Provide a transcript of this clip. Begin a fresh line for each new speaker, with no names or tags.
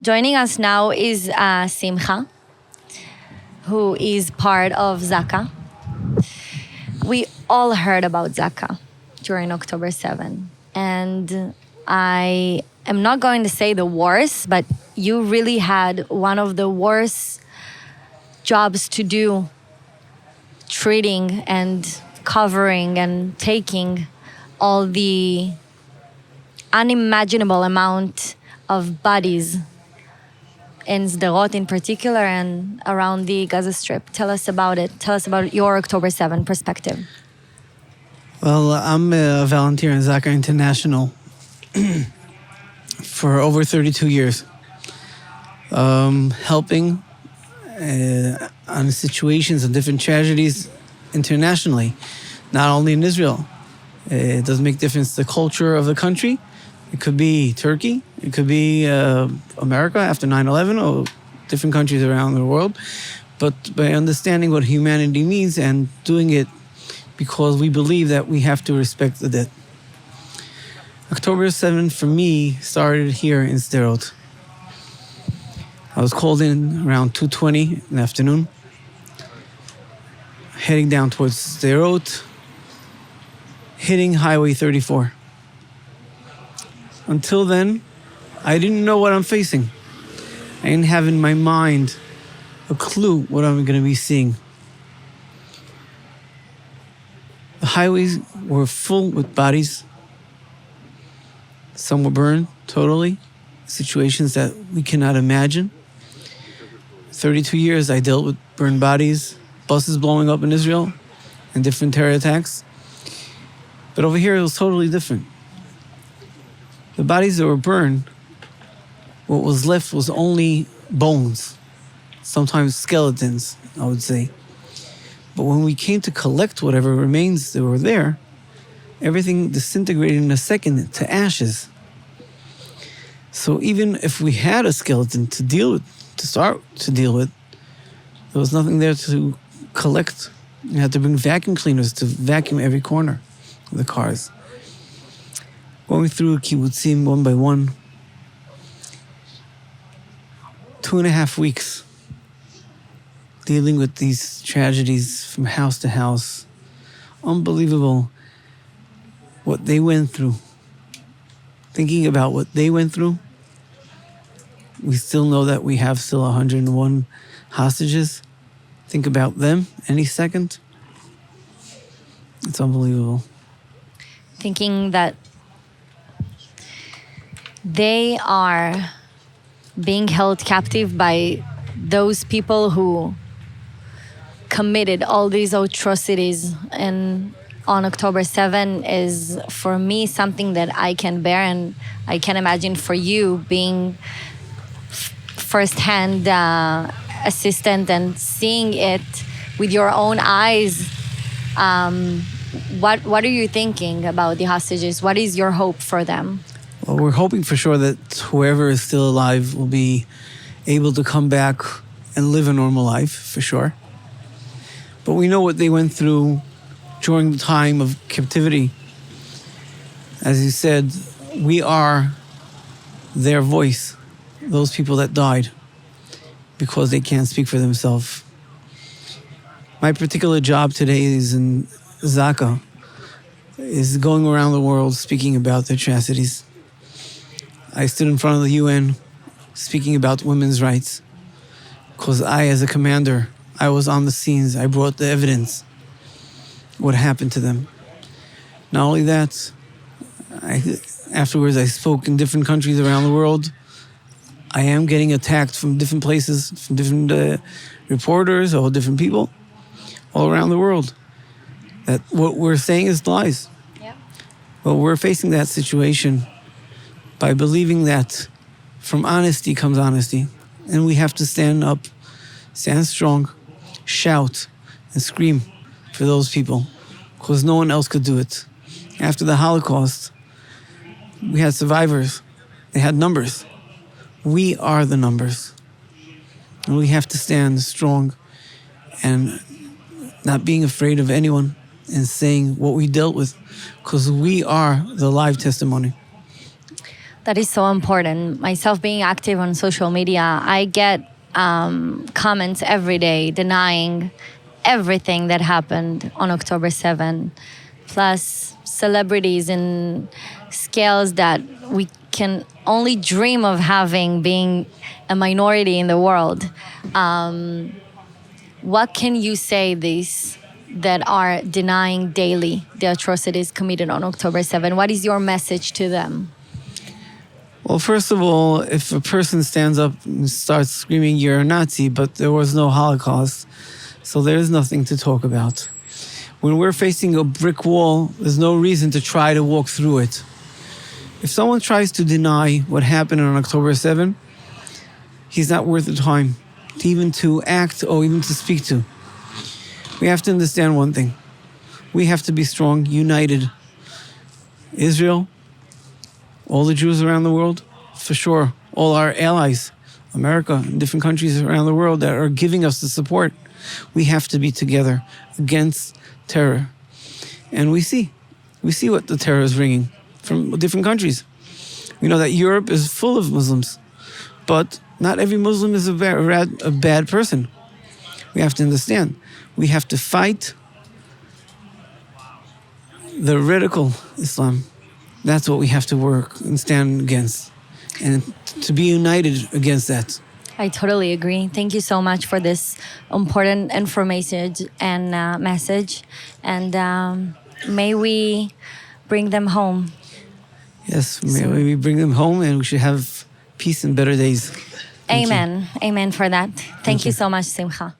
Joining us now is Simcha, who is part of ZAKA. We all heard about ZAKA during October 7. And I am not going to say the worst, but you really had one of the worst jobs to do, treating and covering and taking all the unimaginable amount of bodies in Sderot in particular and around the Gaza Strip. Tell us about it. Tell us about your October 7 perspective.
Well, I'm a volunteer in ZAKA International for over 32 years, helping on situations and different tragedies internationally, not only in Israel. It doesn't make difference the culture of the country. It could be Turkey. It could be America after 9/11 or different countries around the world. But by understanding what humanity means and doing it because we believe that we have to respect the dead. October 7th for me started here in Sderot. I was called in around 2:20 in the afternoon, heading down towards Sderot, hitting Highway 34. Until then, I didn't know what I'm facing. I didn't have in my mind a clue what I'm going to be seeing. The highways were full with bodies. Some were burned totally. Situations that we cannot imagine. 32 years I dealt with burned bodies, buses blowing up in Israel, and different terror attacks. But over here it was totally different. The bodies that were burned, what was left was only bones, sometimes skeletons, I would say. But when we came to collect whatever remains that were there, everything disintegrated in a second to ashes. So even if we had a skeleton to deal with, to start to deal with, there was nothing there to collect. You had to bring vacuum cleaners to vacuum every corner of the cars. Going through kibbutzim one by one. 2.5 weeks dealing with these tragedies from house to house. Unbelievable what they went through. Thinking about what they went through, we still know that we have still 101 hostages. Think about them any second. It's unbelievable.
Thinking that they are being held captive by those people who committed all these atrocities and on October 7 is for me something that I can bear, and I can imagine for you being firsthand assistant and seeing it with your own eyes. What are you thinking about the hostages? What is your hope for them?
Well, we're hoping for sure that whoever is still alive will be able to come back and live a normal life, for sure. But we know what they went through during the time of captivity. As you said, we are their voice, those people that died, because they can't speak for themselves. My particular job today is in ZAKA, is going around the world speaking about the atrocities. I stood in front of the UN speaking about women's rights because I, as a commander, I was on the scenes. I brought the evidence, what happened to them. Not only that, afterwards I spoke in different countries around the world. I am getting attacked from different places, from different reporters or different people all around the world. That what we're saying is lies. Yeah. Well, we're facing that situation by believing that from honesty comes honesty. And we have to stand up, stand strong, shout, and scream for those people, because no one else could do it. After the Holocaust, we had survivors. They had numbers. We are the numbers. And we have to stand strong and not being afraid of anyone and saying what we dealt with, because we are the live testimony.
That is so important. Myself being active on social media, I get comments every day denying everything that happened on October 7, plus celebrities in scales that we can only dream of having, being a minority in the world. What can you say these that are denying daily the atrocities committed on October 7? What is your message to them?
Well, first of all, if a person stands up and starts screaming, "You're a Nazi," but there was no Holocaust, so there is nothing to talk about. When we're facing a brick wall, there's no reason to try to walk through it. If someone tries to deny what happened on October 7, he's not worth the time to act or even to speak to. We have to understand one thing. We have to be strong, united. Israel, all the Jews around the world, for sure, all our allies, America and different countries around the world that are giving us the support. We have to be together against terror. And we see what the terror is bringing from different countries. We know that Europe is full of Muslims, but not every Muslim is a bad person. We have to understand. We have to fight the radical Islam. That's what we have to work and stand against, and to be united against that.
I totally agree. Thank you so much for this important information and message. And may we bring them home.
Yes, may we bring them home, and we should have peace and better days.
Amen. Amen for that. Thank you so much, Simcha.